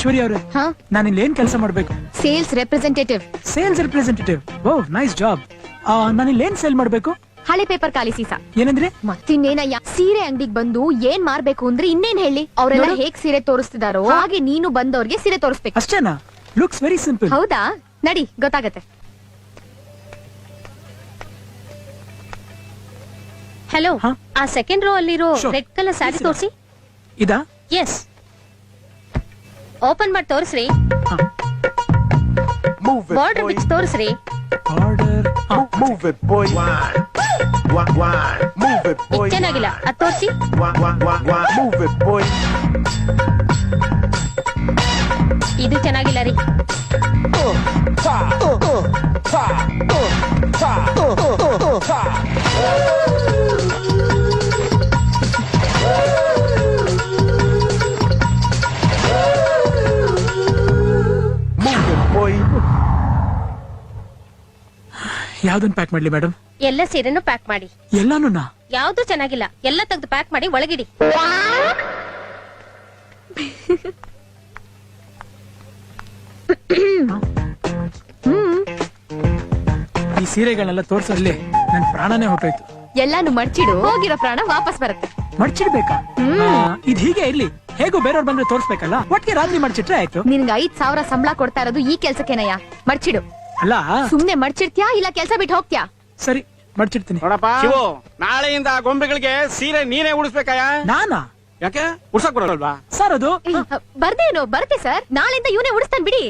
ಐಶ್ವರ್ಯ ಅವ್ರೆ, ನಾನು ಇಲ್ಲಿ ಏನ್ ಕೆಲಸ ಮಾಡ್ಬೇಕು? Sales representative. Sales representative? Oh nice job. ನಾನು ಇಲ್ಲಿ ಏನ್ ಸೇಲ್ ಮಾಡ್ಬೇಕು? ಹಳೆ ಪೇಪರ್ ಖಾಲಿ ಸೀಸಾ. ಏನಂದ್ರೆ? ಮತ್ತಿನ್ನೇನಯ್ಯ, ಸೀರೆ ಅಂಗಡಿಗೆ ಬಂದು ಏನ್ ಮಾರ್ಬೇಕು ಅಂದ್ರೆ ಇನ್ನೇನ್ ಹೇಳಿ, ಅವರೆಲ್ಲ ಹೇಗ್ ಸೀರೆ ತೋರಿಸ್ತಿದಾರೋ ಹಾಗೆ ನೀನು ಬಂದವ್ರಿಗೆ ಸೀರೆ ತೋರಿಸ್ಬೇಕು. ಅಷ್ಟೇನಾ? Looks very simple. ಹೌದಾ? ನಡಿ, ಗೊತ್ತಾಗತ್ತೆ. ಹಲೋ, ಆ ಸೆಕೆಂಡ್ ರೋ ಅಲ್ಲಿರೋ ರೆಡ್ ಕಲರ್ ಸ್ಯಾರಿ ತೋರಿಸಿ. ಇದಾ? ಎಸ್. ಓಪನ್ ಮಾಡಿ ತೋರಿಸ್ರಿ. ಬಾರ್ಡರ್ ಬಿಚ್ ತೋರಿಸ್ರಿ. Order. Move it, boy. Move it, boy. ಚೆನ್ನಾಗಿಲ್ಲ, ಅದು ತೋರಿಸಿ. Move it, boy. ಇದು ಚೆನ್ನಾಗಿಲ್ಲ ರೀ. Move it, boy. ಯಾವ್ದನ್ ಪ್ಯಾಕ್ ಮಾಡ್ಲಿ ಮೇಡಮ್? ಎಲ್ಲ ಸೀರೆನೂ ಪ್ಯಾಕ್ ಮಾಡಿ. ಎಲ್ಲಾನು? ಯಾವ್ದು ಚೆನ್ನಾಗಿಲ್ಲ, ಎಲ್ಲ ತೆಗೆದು ಪ್ಯಾಕ್ ಮಾಡಿ ಒಳಗಿಡಿ. ಈ ಸೀರೆಗಳನ್ನೆಲ್ಲ ತೋರ್ಸಲ್ಲಿ ನನ್ ಪ್ರಾಣನೇ ಹೊರಟೋಯ್ತು. ಎಲ್ಲಾನು ಮಡ್ಚಿಡು, ಹೋಗಿರೋ ಪ್ರಾಣ ವಾಪಸ್ ಬರುತ್ತೆ. ಮಡ್ಚಿಡ್ಬೇಕಾ? ಇದ್ ಹೀಗೆ ಇರ್ಲಿ, ಹೇಗೂ ಬೇರೆಯವ್ರು ಬಂದ್ರೆ ತೋರ್ಸ್ಬೇಕಲ್ಲ, ಒಟ್ಟಿಗೆ ರಾತ್ರಿ ಮಡ್ಚಿಟ್ರೆ ಆಯ್ತು. ನಿನ್ಗೆ 5,000 ಸಂಬಳ ಕೊಡ್ತಾ ಇರೋದು ಈ ಕೆಲ್ಸಕ್ಕೇನಯ್ಯ. ಮಡ್ಚಿಡು. ಅಲ್ಲ ಸುಮ್ನೆ ಮಡ್ಚಿಡ್ತ್ಯಾ ಇಲ್ಲ ಕೆಲ್ಸ ಬಿಟ್ಟು ಹೋಗ್ತ್ಯಾ? ಸರಿ, ಮಡ್ಚಿಡ್ತೀನಿ. ನೋಡಪ್ಪ ಶಿವು, ನಾಳೆಯಿಂದ ಗೊಂಬೆಗಳಿಗೆ ಸೀರೆ ನೀನೇ ಉಡಿಸ್ಬೇಕಾಯ? ನಾನಾ? ಯಾಕೆ ಉಡ್ಸಕ್ ಬರಲ್ವಾ ಸರ್? ಅದು ಬರ್ದೇನು ಬರುತ್ತೆ ಸರ್, ನಾಳೆಯಿಂದ ಇವನೇ ಉಡಿಸ್ತಾನೆ ಬಿಡಿ.